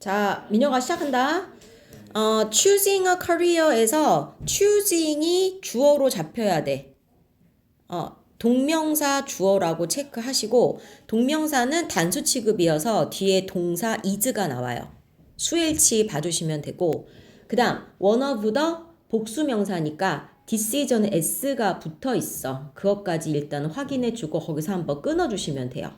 자, 민혁아 시작한다. choosing a career에서 choosing이 주어로 잡혀야 돼. 동명사 주어라고 체크하시고 동명사는 단수 취급이어서 뒤에 동사 is가 나와요. 수일치 봐주시면 되고 그 다음 one of the 복수명사니까 decision에 s가 붙어 있어. 그것까지 일단 확인해주고 거기서 한번 끊어주시면 돼요.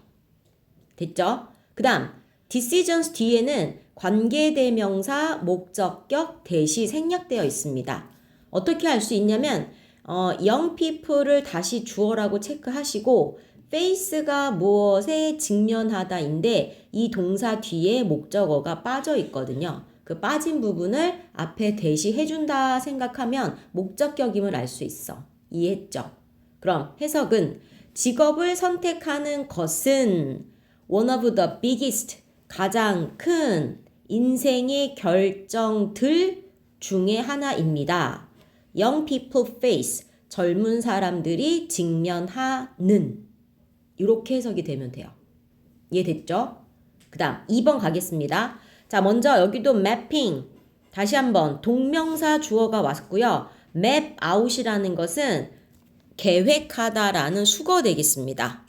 됐죠? 그 다음 decisions 뒤에는 관계대명사, 목적격, 대시 생략되어 있습니다. 어떻게 할 수 있냐면 young people을 다시 주어라고 체크하시고 face가 무엇에 직면하다인데 이 동사 뒤에 목적어가 빠져 있거든요. 그 빠진 부분을 앞에 대시해준다 생각하면 목적격임을 알 수 있어. 이해했죠? 그럼 해석은 직업을 선택하는 것은 one of the biggest, 가장 큰 인생의 결정들 중에 하나입니다. Young people face, 젊은 사람들이 직면하는 이렇게 해석이 되면 돼요. 이해됐죠? 그 다음 2번 가겠습니다. 자, 먼저 여기도 mapping, 다시 한번 동명사 주어가 왔고요. map out이라는 것은 계획하다라는 수거 되겠습니다.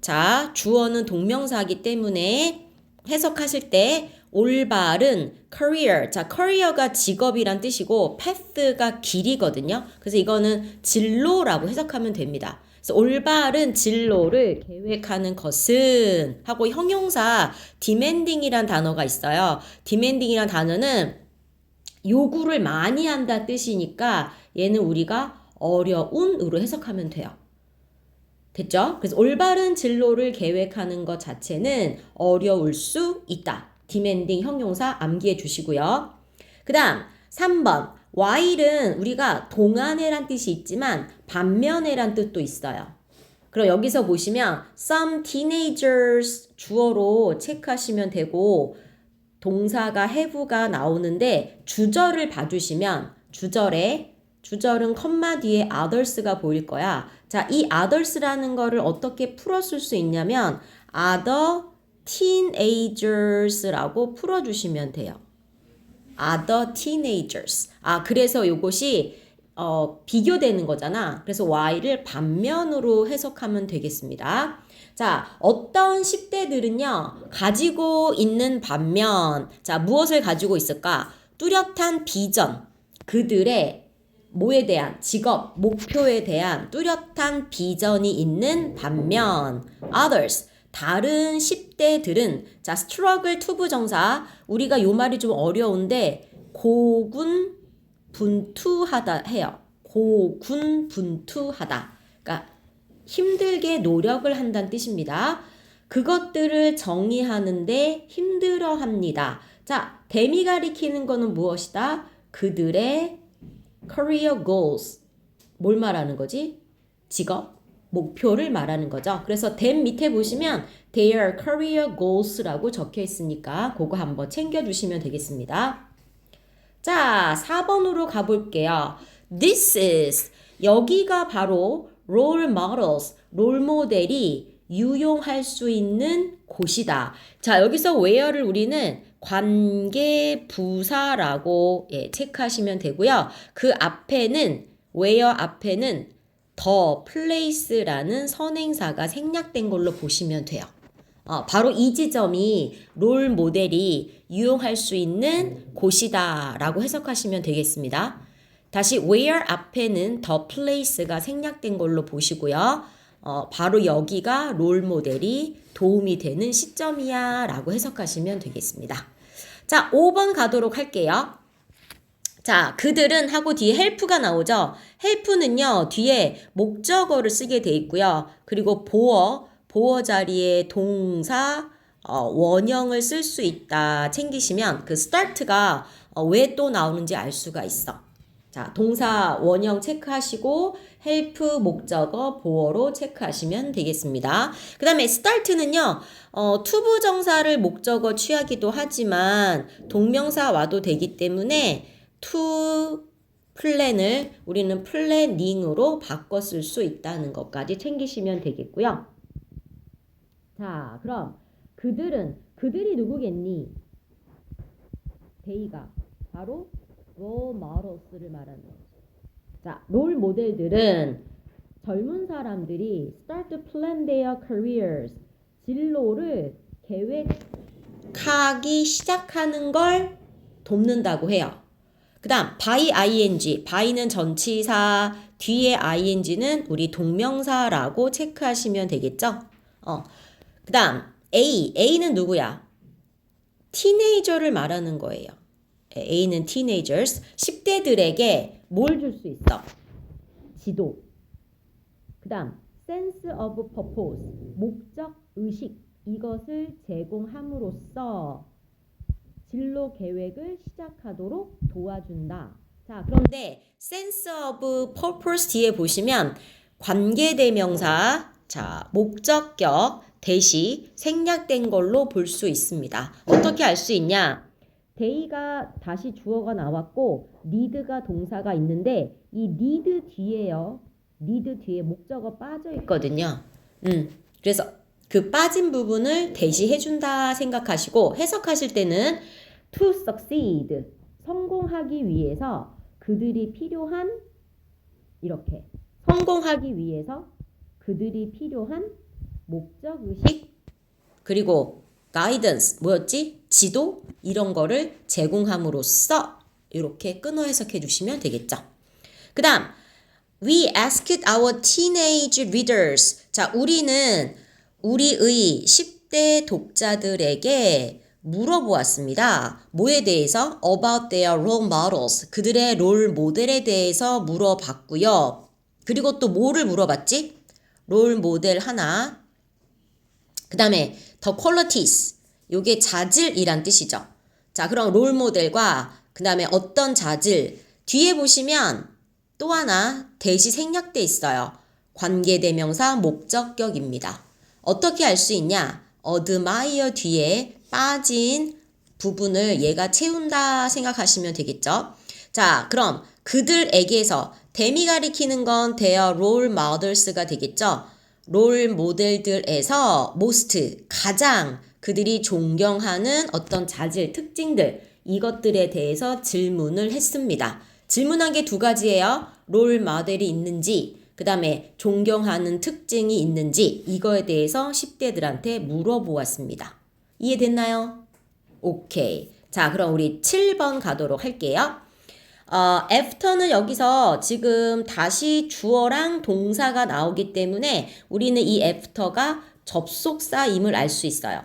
자, 주어는 동명사이기 때문에 해석하실 때 올바른 career, 자, career가 직업이란 뜻이고 path가 길이거든요. 그래서 이거는 진로라고 해석하면 됩니다. 그래서 올바른 진로를 계획하는 것은 하고 형용사 demanding이란 단어가 있어요. demanding이란 단어는 요구를 많이 한다 뜻이니까 얘는 우리가 어려운으로 해석하면 돼요. 됐죠? 그래서 올바른 진로를 계획하는 것 자체는 어려울 수 있다. demanding 형용사 암기해 주시고요. 그 다음 3번 while은 우리가 동안에란 뜻이 있지만 반면에란 뜻도 있어요. 그럼 여기서 보시면 some teenagers 주어로 체크하시면 되고 동사가 have가 나오는데 주절을 봐주시면 주절은 컴마 뒤에 others가 보일 거야. 자, 이 others라는 거를 어떻게 풀었을 수 있냐면 other teenagers라고 풀어주시면 돼요. other teenagers. 그래서 이것이 비교되는 거잖아. 그래서 y를 반면으로 해석하면 되겠습니다. 자, 어떤 10대들은요, 가지고 있는 반면, 자, 무엇을 가지고 있을까? 뚜렷한 비전, 그들의 뭐에 대한 직업, 목표에 대한 뚜렷한 비전이 있는 반면 others, 다른 10대들은 자, struggle to 부정사, 우리가 요 말이 좀 어려운데 고군분투하다 해요. 고군분투하다. 그러니까 힘들게 노력을 한다는 뜻입니다. 그것들을 정의하는데 힘들어합니다. 자, 댐이 가리키는 거는 무엇이다? 그들의 career goals. 뭘 말하는 거지? 직업, 목표를 말하는 거죠. 그래서 댐 밑에 보시면 their career goals라고 적혀 있으니까 그거 한번 챙겨주시면 되겠습니다. 자, 4번으로 가볼게요. This is, 여기가 바로 role models, 롤 모델이 유용할 수 있는 곳이다. 자, 여기서 where를 우리는 관계 부사라고 체크하시면 되고요. 그 앞에는 where 앞에는 the place라는 선행사가 생략된 걸로 보시면 돼요. 바로 이 지점이 롤 모델이 유용할 수 있는 곳이다 라고 해석하시면 되겠습니다. 다시 where 앞에는 the place가 생략된 걸로 보시고요. 바로 여기가 롤 모델이 도움이 되는 시점이야 라고 해석하시면 되겠습니다. 자, 5번 가도록 할게요. 자, 그들은 하고 뒤에 help가 나오죠. help는요, 뒤에 목적어를 쓰게 돼 있고요. 그리고 보어 자리에 동사, 원형을 쓸 수 있다 챙기시면 그 start가 왜 또 나오는지 알 수가 있어. 자, 동사 원형 체크하시고 help 목적어 보어로 체크하시면 되겠습니다. 그 다음에 start는요, 투부정사를 목적어 취하기도 하지만 동명사 와도 되기 때문에 to 플랜을 우리는 플래닝으로 바꿔 쓸 수 있다는 것까지 챙기시면 되겠고요. 자, 그럼 그들이 누구겠니? 데이가 바로 role models를 말하는 거죠. 자, 롤 모델들은 젊은 사람들이 start to plan their careers, 진로를 계획하기 시작하는 걸 돕는다고 해요. 그 다음 by ing, by는 전치사, 뒤에 ing는 우리 동명사라고 체크하시면 되겠죠? 그 다음 A는 누구야? 티네이저를 말하는 거예요. A는 teenagers, 10대들에게 뭘 줄 수 있어? 지도. 그 다음 sense of purpose, 목적, 의식, 이것을 제공함으로써 진로 계획을 시작하도록 도와준다. 자, 그런데 sense of purpose 뒤에 보시면 관계대명사, 자, 목적격 대시 생략된 걸로 볼 수 있습니다. 어떻게 알 수 있냐? 데이가 다시 주어가 나왔고 need가 동사가 있는데 이 need 뒤에요. need 뒤에 목적어 빠져 있거든요. 그래서 그 빠진 부분을 대시해준다 생각하시고 해석하실 때는 to succeed, 성공하기 위해서 그들이 필요한 이렇게 성공하기 위해서 그들이 필요한 목적의식 그리고 guidance 뭐였지? 지도 이런 거를 제공함으로써 이렇게 끊어 해석해 주시면 되겠죠. 그 다음 We asked our teenage readers. 자, 우리는 우리의 10대 독자들에게 물어보았습니다. 뭐에 대해서? About their role models. 그들의 롤 모델에 대해서 물어봤고요. 그리고 또 뭐를 물어봤지? 롤 모델 하나. 그 다음에 the qualities. 요게 자질이란 뜻이죠. 자, 그럼 롤 모델과 그 다음에 어떤 자질. 뒤에 보시면 또 하나 대시 생략돼 있어요. 관계대명사 목적격입니다. 어떻게 알 수 있냐? admire 뒤에 빠진 부분을 얘가 채운다 생각하시면 되겠죠. 자, 그럼 그들에게서 댐이 가리키는 건 their role models가 되겠죠. 롤 모델들에서 most 가장 그들이 존경하는 어떤 자질, 특징들 이것들에 대해서 질문을 했습니다. 질문한 게 두 가지예요. 롤 모델이 있는지 그 다음에 존경하는 특징이 있는지 이거에 대해서 10대들한테 물어보았습니다. 이해됐나요? 오케이. 자, 그럼 우리 7번 가도록 할게요. after는 여기서 지금 다시 주어랑 동사가 나오기 때문에 우리는 이 after가 접속사임을 알 수 있어요.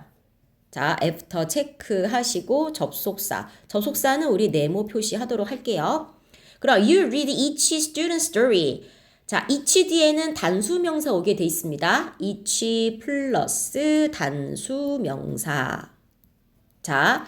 자, after 체크하시고 접속사는 우리 네모 표시하도록 할게요. 그럼 you read each student story. 자, each 뒤에는 단수명사 오게 돼 있습니다. each 플러스 단수명사. 자,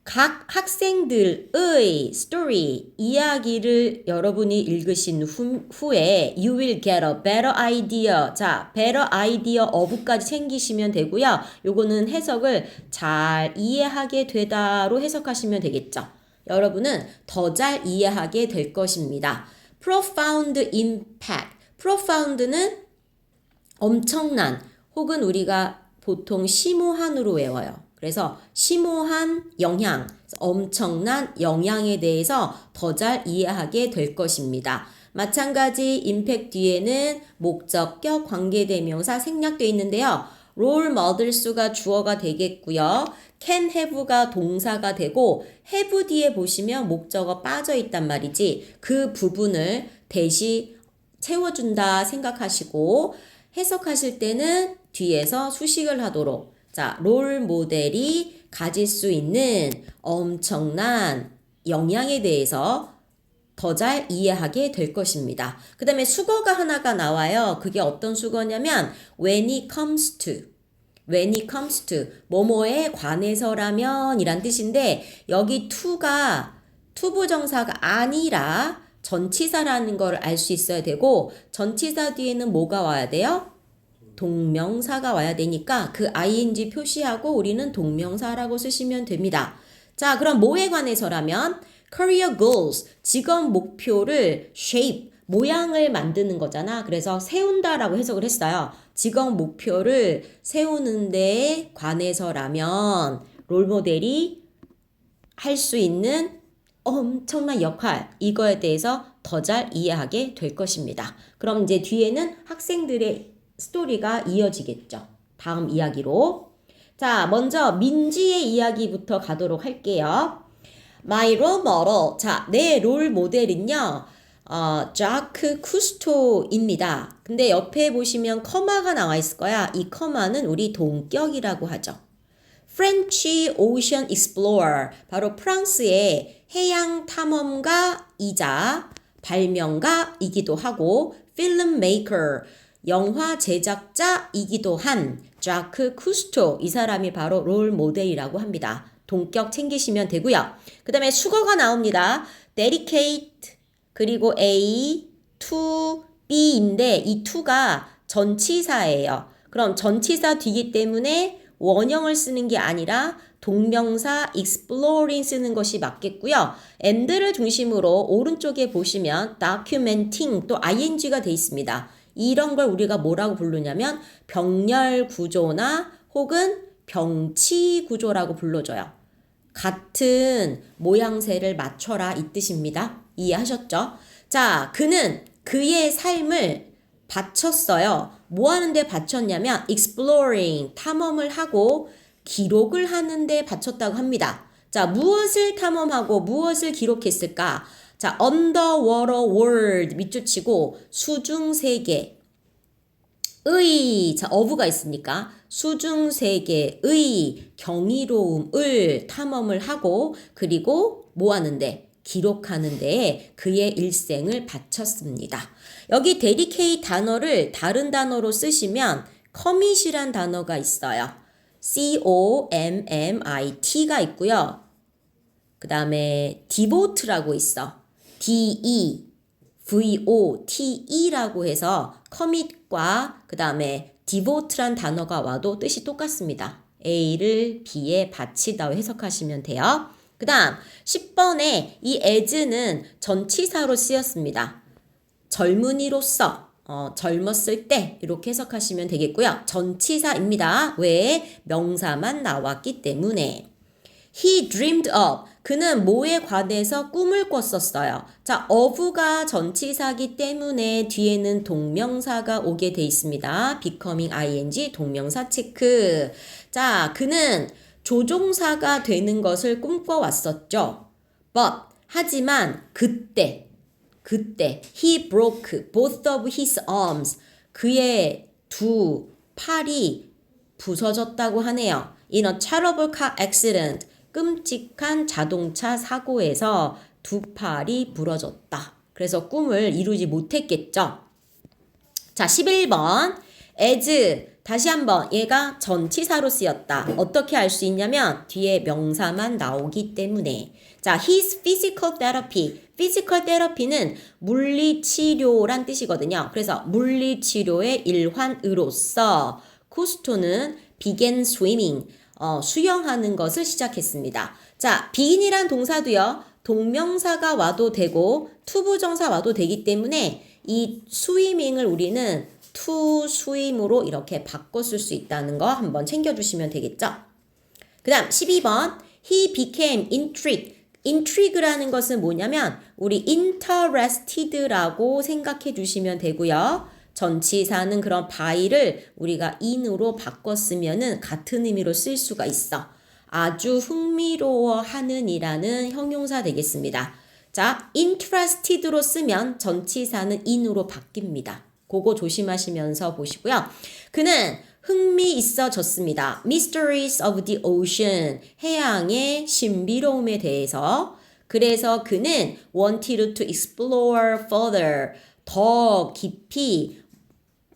각 학생들의 story, 이야기를 여러분이 읽으신 후에 you will get a better idea. 자, better idea of까지 챙기시면 되고요. 요거는 해석을 잘 이해하게 되다로 해석하시면 되겠죠. 여러분은 더 잘 이해하게 될 것입니다. profound impact. profound는 엄청난 혹은 우리가 보통 심오한으로 외워요. 그래서 심오한 영향, 엄청난 영향에 대해서 더 잘 이해하게 될 것입니다. 마찬가지 임팩트 뒤에는 목적격 관계대명사 생략되어 있는데요. 롤 모델수가 주어가 되겠고요. can have가 동사가 되고 have 뒤에 보시면 목적어 빠져 있단 말이지. 그 부분을 대시 채워준다 생각하시고 해석하실 때는 뒤에서 수식을 하도록 자, 롤 모델이 가질 수 있는 엄청난 영향에 대해서 더 잘 이해하게 될 것입니다. 그 다음에 수거가 하나가 나와요. 그게 어떤 수거냐면 when it comes to 뭐뭐에 관해서라면 이란 뜻인데 여기 to가 투부정사가 아니라 전치사라는 걸 알 수 있어야 되고 전치사 뒤에는 뭐가 와야 돼요? 동명사가 와야 되니까 그 ing 표시하고 우리는 동명사라고 쓰시면 됩니다. 자, 그럼 뭐에 관해서라면 career goals, 직업 목표를 shape, 모양을 만드는 거잖아. 그래서 세운다라고 해석을 했어요. 직업 목표를 세우는 데 관해서라면 롤모델이 할 수 있는 엄청난 역할, 이거에 대해서 더 잘 이해하게 될 것입니다. 그럼 이제 뒤에는 학생들의 스토리가 이어지겠죠. 다음 이야기로. 자, 먼저 민지의 이야기부터 가도록 할게요. My role model. 자, 내 롤 모델은요. 자크 쿠스토입니다. 근데 옆에 보시면 커마가 나와 있을 거야. 이 커마는 우리 동격이라고 하죠. French Ocean Explorer. 바로 프랑스의 해양 탐험가이자 발명가이기도 하고 filmmaker. 영화 제작자이기도 한 자크 쿠스토. 이 사람이 바로 롤 모델이라고 합니다. 동격 챙기시면 되고요. 그 다음에 수거가 나옵니다. dedicate 그리고 A, to, B인데 이 to가 전치사예요. 그럼 전치사 뒤기 때문에 원형을 쓰는 게 아니라 동명사 exploring 쓰는 것이 맞겠고요. and를 중심으로 오른쪽에 보시면 documenting 또 ing가 돼 있습니다. 이런 걸 우리가 뭐라고 부르냐면 병렬 구조나 혹은 병치 구조라고 불러줘요. 같은 모양새를 맞춰라 이 뜻입니다. 이해하셨죠? 자, 그는 그의 삶을 바쳤어요. 뭐 하는데 바쳤냐면 exploring, 탐험을 하고 기록을 하는데 바쳤다고 합니다. 자, 무엇을 탐험하고 무엇을 기록했을까? 자, underwater world 밑줄 치고 수중세계 의, 자, 어부가 있으니까 수중세계의 경이로움을 탐험을 하고 그리고 뭐 하는데? 기록하는 데에 그의 일생을 바쳤습니다. 여기 dedicate 단어를 다른 단어로 쓰시면 commit이란 단어가 있어요. C-O-M-M-I-T가 있고요. 그 다음에 devote라고 있어. D-E-V-O-T-E라고 해서 commit과 그 다음에 devote란 단어가 와도 뜻이 똑같습니다. A를 B에 바치다고 해석하시면 돼요. 그 다음 10번에 이 as는 전치사로 쓰였습니다. 젊은이로서 젊었을 때 이렇게 해석하시면 되겠고요. 전치사입니다. 왜? 명사만 나왔기 때문에. He dreamed of. 그는 뭐에 관해서 꿈을 꿨었어요. 자, of가 전치사기 때문에 뒤에는 동명사가 오게 돼 있습니다. becoming ing 동명사 체크. 자, 그는 조종사가 되는 것을 꿈꿔왔었죠. But 하지만 그때 he broke both of his arms. 그의 두 팔이 부서졌다고 하네요. In a terrible car accident. 끔찍한 자동차 사고에서 두 팔이 부러졌다. 그래서 꿈을 이루지 못했겠죠. 자, 11번. as 다시 한번 얘가 전치사로 쓰였다. 어떻게 알 수 있냐면 뒤에 명사만 나오기 때문에. 자, his physical therapy. physical therapy는 물리치료란 뜻이거든요. 그래서 물리치료의 일환으로서 쿠스토는 began swimming. 수영하는 것을 시작했습니다. 자, begin이란 동사도요. 동명사가 와도 되고 투부정사 와도 되기 때문에 이 swimming을 우리는 to swim으로 이렇게 바꿨을 수 있다는 거 한번 챙겨주시면 되겠죠. 그 다음 12번 he became intrigued. intrigue라는 것은 뭐냐면 우리 interested라고 생각해 주시면 되고요. 전치사는 그런 by를 우리가 in으로 바꿨으면은 같은 의미로 쓸 수가 있어. 아주 흥미로워하는 이라는 형용사 되겠습니다. 자, interested로 쓰면 전치사는 in으로 바뀝니다. 그거 조심하시면서 보시고요. 그는 흥미 있어졌습니다. Mysteries of the ocean. 해양의 신비로움에 대해서. 그래서 그는 wanted to explore further. 더 깊이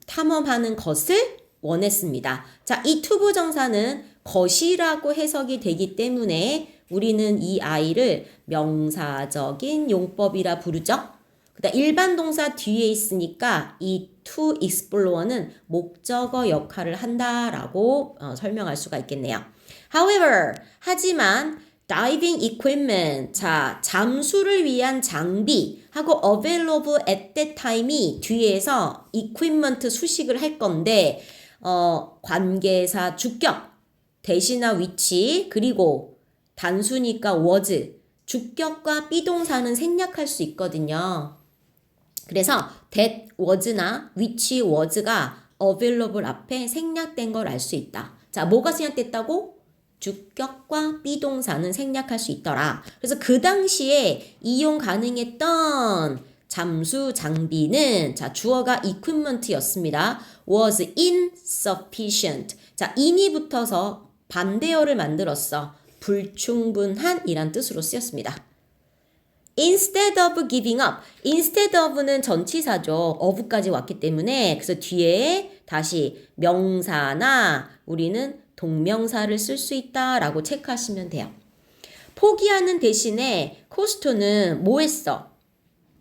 탐험하는 것을 원했습니다. 자, 이 투부정사는 것이라고 해석이 되기 때문에 우리는 이 아이를 명사적인 용법이라 부르죠. 그다음 일반 동사 뒤에 있으니까 이 to explore는 목적어 역할을 한다라고 설명할 수가 있겠네요. However, 하지만 diving equipment, 자, 잠수를 위한 장비 하고 available at that time이 뒤에서 equipment 수식을 할 건데 관계사 주격, 대신나 위치, 그리고 단수니까 was. 주격과 비동사는 생략할 수 있거든요. 그래서 that was나 which was가 available 앞에 생략된 걸 알 수 있다. 자, 뭐가 생략됐다고? 주격과 비동사는 생략할 수 있더라. 그래서 그 당시에 이용 가능했던 잠수 장비는 자, 주어가 equipment였습니다. was insufficient. 자, in이 붙어서 반대어를 만들었어. 불충분한 이란 뜻으로 쓰였습니다. Instead of giving up. Instead of는 전치사죠. of까지 왔기 때문에 그래서 뒤에 다시 명사나 우리는 동명사를 쓸 수 있다라고 체크하시면 돼요. 포기하는 대신에 코스토는 뭐 했어?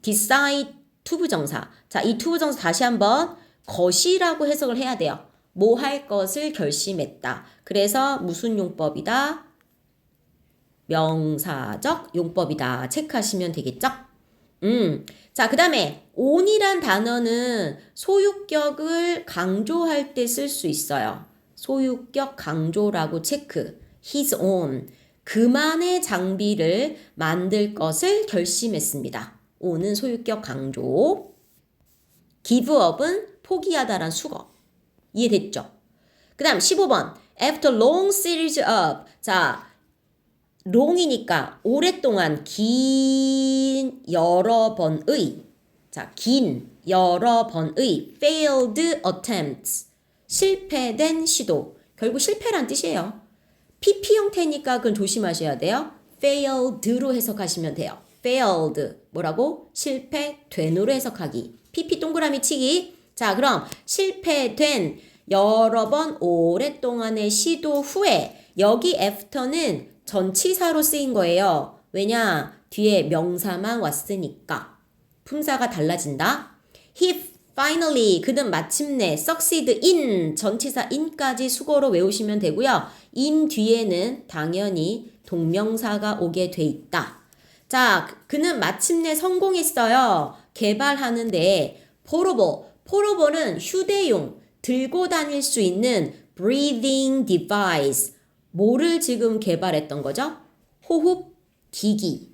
decide 투부정사. 자, 이 투부정사 다시 한번 것이라고 해석을 해야 돼요. 뭐 할 것을 결심했다. 그래서 무슨 용법이다? 명사적 용법이다. 체크하시면 되겠죠? 자, 그 다음에 on이란 단어는 소유격을 강조할 때 쓸 수 있어요. 소유격 강조라고 체크. his own. 그만의 장비를 만들 것을 결심했습니다. on은 소유격 강조. give up은 포기하다란 수거. 이해됐죠? 그 다음 15번. After long series of. 자, long이니까 오랫동안 긴 여러 번의. 자, 긴 여러 번의 failed attempts. 실패된 시도. 결국 실패란 뜻이에요. PP 형태니까 그건 조심하셔야 돼요. failed로 해석하시면 돼요. failed. 뭐라고? 실패된으로 해석하기. PP 동그라미 치기. 자, 그럼 실패된 여러 번 오랫동안의 시도 후에 여기 after는 전치사로 쓰인 거예요. 왜냐? 뒤에 명사만 왔으니까. 품사가 달라진다. He finally, 그는 마침내 succeed in, 전치사 in까지 수고로 외우시면 되고요. in 뒤에는 당연히 동명사가 오게 돼 있다. 자, 그는 마침내 성공했어요. 개발하는데 포로볼은 휴대용, 들고 다닐 수 있는 breathing device. 뭐를 지금 개발했던 거죠? 호흡 기기.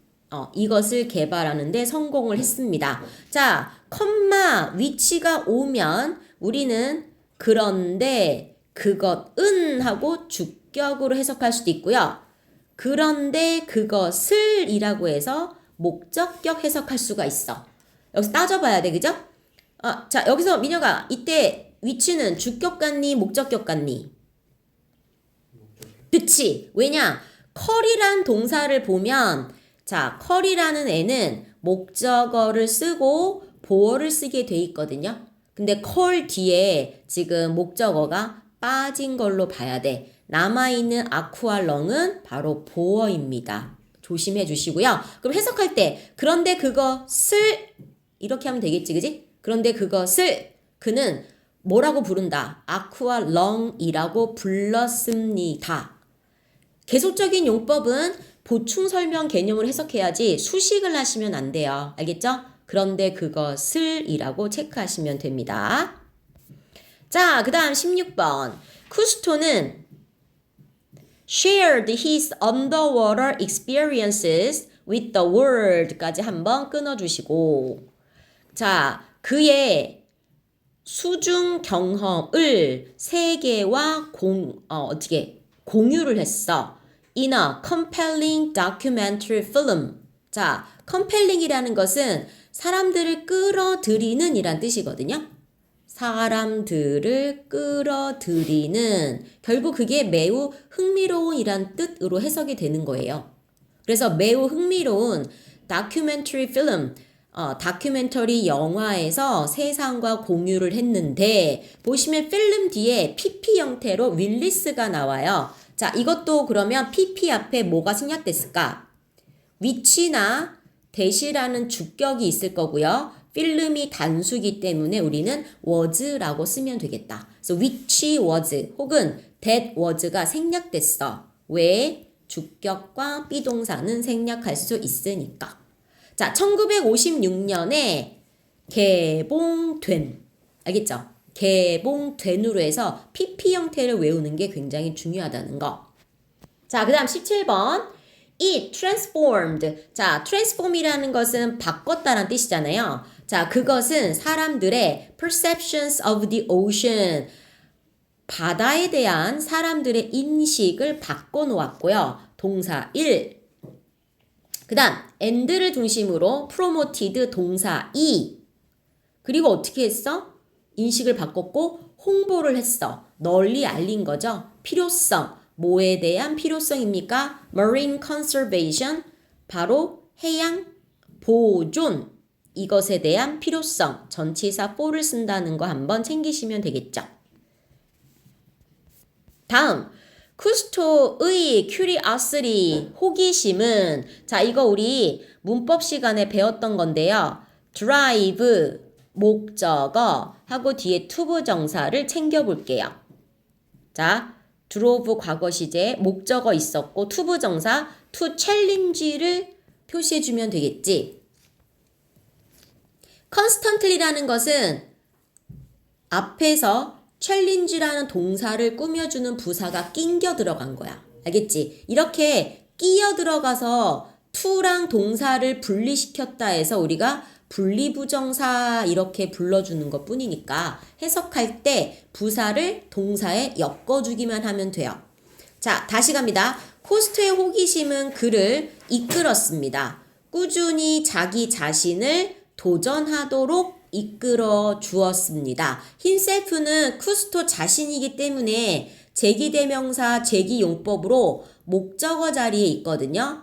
이것을 개발하는데 성공을 했습니다. 자, 컴마 위치가 오면 우리는 그런데 그것은 하고 주격으로 해석할 수도 있고요. 그런데 그것을 이라고 해서 목적격 해석할 수가 있어. 여기서 따져봐야 돼, 그죠? 자, 여기서 민혁아, 이때 위치는 주격 같니? 목적격 같니? 그치? 왜냐? 컬이란 동사를 보면 자, 컬이라는 애는 목적어를 쓰고 보어를 쓰게 돼 있거든요. 근데 컬 뒤에 지금 목적어가 빠진 걸로 봐야 돼. 남아있는 아쿠아 렁은 바로 보어입니다. 조심해 주시고요. 그럼 해석할 때 그런데 그것을 이렇게 하면 되겠지, 그지? 그런데 그것을 그는 뭐라고 부른다? 아쿠아 렁이라고 불렀습니다. 계속적인 용법은 보충 설명 개념으로 해석해야지 수식을 하시면 안 돼요. 알겠죠? 그런데 그것을 이라고 체크하시면 됩니다. 자, 그 다음 16번. 쿠스토는 shared his underwater experiences with the world까지 한번 끊어주시고 자, 그의 수중 경험을 세계와 공유를 했어. In a compelling documentary film. 자, compelling이라는 것은 사람들을 끌어들이는 이란 뜻이거든요. 사람들을 끌어들이는 결국 그게 매우 흥미로운 이란 뜻으로 해석이 되는 거예요. 그래서 매우 흥미로운 다큐멘터리 필름, 다큐멘터리 영화에서 세상과 공유를 했는데 보시면 필름 뒤에 PP 형태로 윌리스가 나와요. 자, 이것도 그러면 PP 앞에 뭐가 생략됐을까? 위치나 대시라는 주격이 있을 거고요. 필름이 단수기 때문에 우리는 was라고 쓰면 되겠다. 그래서 which was 혹은 that was가 생략됐어. 왜? 주격과 비동사는 생략할 수 있으니까. 자, 1956년에 개봉된, 알겠죠? 개봉된으로 해서 PP 형태를 외우는 게 굉장히 중요하다는 거. 자, 그 다음 17번. It transformed. 자, transform이라는 것은 바꿨다는 뜻이잖아요. 자, 그것은 사람들의 perceptions of the ocean. 바다에 대한 사람들의 인식을 바꿔놓았고요. 동사 1. 그 다음 and를 중심으로 promoted 동사 2. 그리고 어떻게 했어? 인식을 바꿨고 홍보를 했어. 널리 알린 거죠. 필요성. 뭐에 대한 필요성입니까? Marine conservation. 바로 해양 보존. 이것에 대한 필요성. 전치사 for를 쓴다는 거 한번 챙기시면 되겠죠. 다음 쿠스토의 curiosity, 호기심은 자 이거 우리 문법 시간에 배웠던 건데요. drive, 목적어 하고 뒤에 to 부정사를 챙겨볼게요. 자 drove 과거 시제 목적어 있었고 to 부정사 to challenge를 표시해주면 되겠지. constantly라는 것은 앞에서 challenge라는 동사를 꾸며주는 부사가 낑겨 들어간 거야. 알겠지? 이렇게 끼어 들어가서 to랑 동사를 분리시켰다 해서 우리가 분리부정사 이렇게 불러주는 것 뿐이니까 해석할 때 부사를 동사에 엮어주기만 하면 돼요. 자, 다시 갑니다. 코스트의 호기심은 그를 이끌었습니다. 꾸준히 자기 자신을 도전하도록 이끌어 주었습니다. 힌셀프는 쿠스토 자신이기 때문에 제기대명사 제기용법으로 목적어 자리에 있거든요.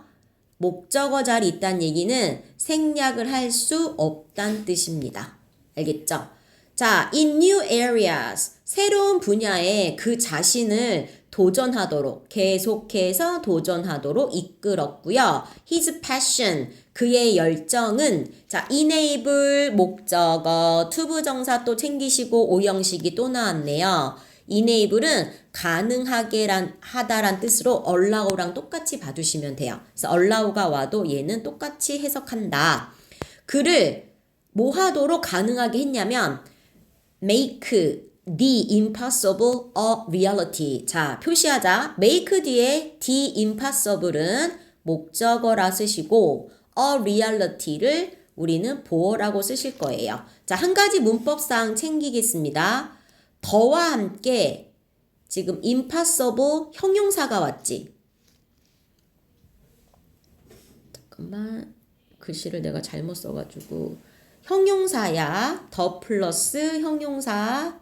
목적어 자리에 있다는 얘기는 생략을 할 수 없다는 뜻입니다. 알겠죠? 자, in new areas, 새로운 분야에 그 자신을 도전하도록, 계속해서 도전하도록 이끌었고요. His passion, 그의 열정은 자, enable 목적어, to 부정사 또 챙기시고 오형식이 또 나왔네요. enable은 가능하게 하다란 뜻으로 allow랑 똑같이 봐주시면 돼요. 그래서 allow가 와도 얘는 똑같이 해석한다. 그를 뭐 하도록 가능하게 했냐면 make the impossible a reality. 자, 표시하자. make 뒤에 the impossible은 목적어라 쓰시고 a reality를 우리는 보어라고 쓰실 거예요. 자, 한 가지 문법상 챙기겠습니다. 더와 함께 지금 impossible 형용사가 왔지. 잠깐만. 글씨를 내가 잘못 써가지고. 형용사야. 더 플러스 형용사.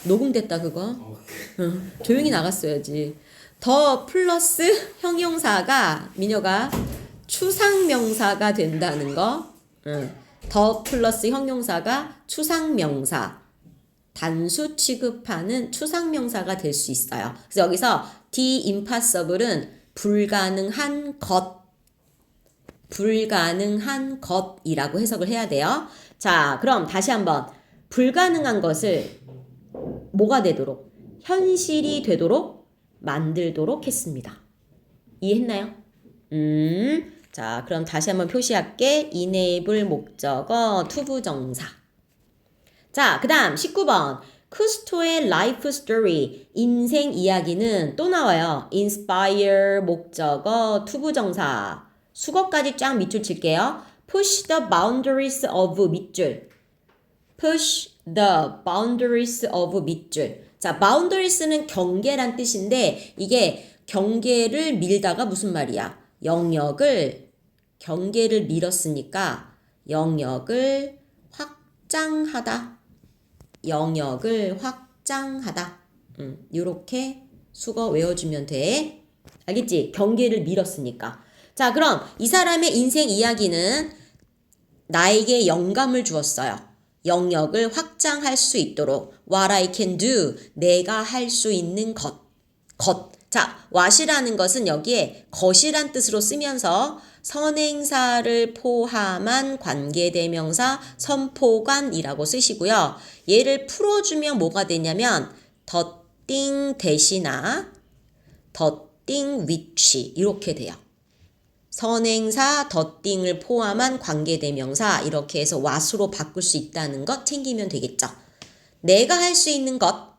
녹음됐다 그거. 조용히 나갔어야지. 더 플러스 형용사가 민혁아 추상명사가 된다는 거. 더 플러스 형용사가 추상명사. 단수 취급하는 추상명사가 될 수 있어요. 그래서 여기서 the impossible은 불가능한 것. 불가능한 것이라고 해석을 해야 돼요. 자, 그럼 다시 한번 불가능한 것을 뭐가 되도록 현실이 되도록 만들도록 했습니다. 이해했나요? 자, 그럼 다시 한번 표시할게. enable 목적어 to 부정사. 자, 그 다음 19번 쿠스토의 life story 인생 이야기는 또 나와요. inspire 목적어 to 부정사. 수거까지 쫙 밑줄 칠게요. push the boundaries of 밑줄. push the boundaries of 밑줄. 자, boundaries는 경계란 뜻인데 이게 경계를 밀다가 무슨 말이야? 경계를 밀었으니까 영역을 확장하다. 영역을 확장하다. 요렇게 수거 외워주면 돼. 알겠지? 경계를 밀었으니까. 자, 그럼 이 사람의 인생 이야기는 나에게 영감을 주었어요. 영역을 확장할 수 있도록 what I can do, 내가 할 수 있는 것. 자, what이라는 것은 여기에 것이란 뜻으로 쓰면서 선행사를 포함한 관계대명사 선포관이라고 쓰시고요. 얘를 풀어주면 뭐가 되냐면 the thing 대신아 the thing which 이렇게 돼요. 선행사 더띵을 포함한 관계대명사 이렇게 해서 what으로 바꿀 수 있다는 것 챙기면 되겠죠. 내가 할 수 있는 것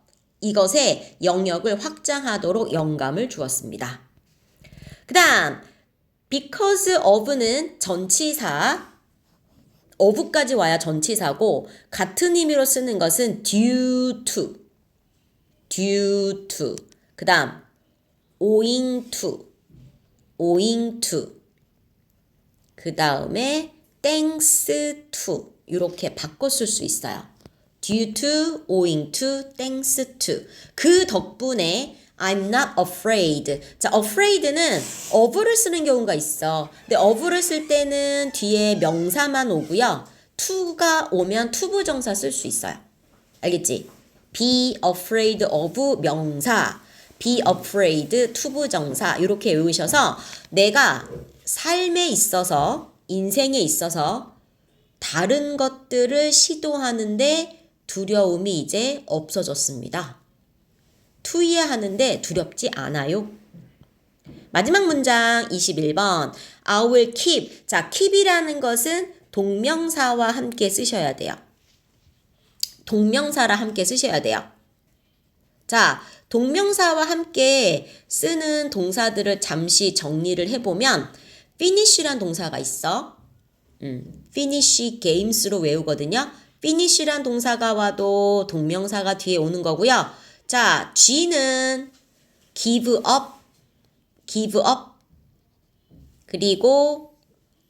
이것의 영역을 확장하도록 영감을 주었습니다. 그 다음 because of는 전치사, of까지 와야 전치사고 같은 의미로 쓰는 것은 due to, 그 다음 owing to, 그 다음에 thanks to 이렇게 바꿔 쓸 수 있어요. due to, owing to, thanks to. 그 덕분에 I'm not afraid. 자, afraid는 of를 쓰는 경우가 있어. 근데 of를 쓸 때는 뒤에 명사만 오고요. to가 오면 투부정사 쓸 수 있어요. 알겠지? be afraid of 명사, be afraid 투부정사 이렇게 외우셔서 내가 삶에 있어서, 인생에 있어서 다른 것들을 시도하는데 두려움이 이제 없어졌습니다. 투이하는데 두렵지 않아요. 마지막 문장 21번 I will keep. 자, keep이라는 것은 동명사와 함께 쓰셔야 돼요. 동명사랑 함께 쓰셔야 돼요. 자, 동명사와 함께 쓰는 동사들을 잠시 정리를 해보면 finish란 동사가 있어. finish games로 외우거든요. finish란 동사가 와도 동명사가 뒤에 오는 거고요. 자, G는 give up. 그리고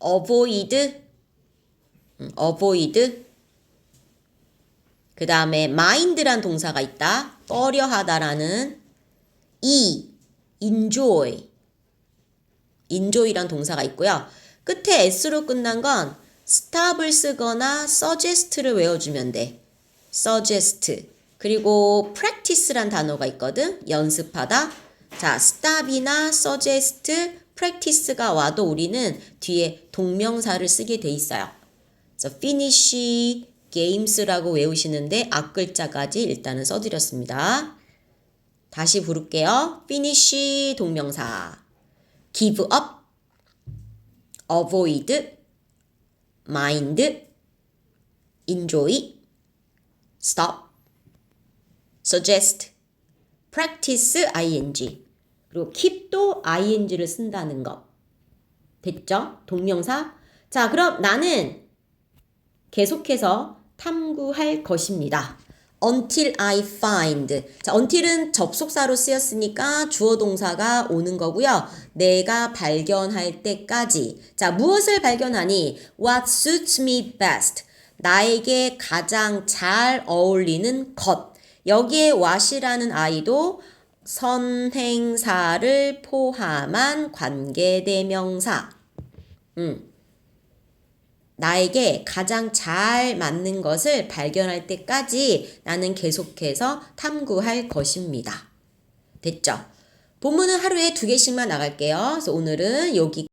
avoid. 그 다음에 mind란 동사가 있다. 꺼려하다라는 enjoy란 동사가 있고요. 끝에 s로 끝난 건 stop을 쓰거나 suggest를 외워주면 돼. suggest. 그리고 practice란 단어가 있거든. 연습하다. 자, stop이나 suggest, practice가 와도 우리는 뒤에 동명사를 쓰게 돼 있어요. 그래서 finish games라고 외우시는데 앞글자까지 일단은 써드렸습니다. 다시 부를게요. finish 동명사, give up, avoid, mind, enjoy, stop, suggest, practice, ing. 그리고 keep도 ing를 쓴다는 거. 됐죠? 동명사. 자, 그럼 나는 계속해서 탐구할 것입니다. until I find. 자, until은 접속사로 쓰였으니까 주어 동사가 오는 거고요. 내가 발견할 때까지. 자, 무엇을 발견하니? What suits me best. 나에게 가장 잘 어울리는 것. 여기에 what이라는 아이도 선행사를 포함한 관계대명사. 나에게 가장 잘 맞는 것을 발견할 때까지 나는 계속해서 탐구할 것입니다. 됐죠? 본문은 하루에 2개씩만 나갈게요. 그래서 오늘은 여기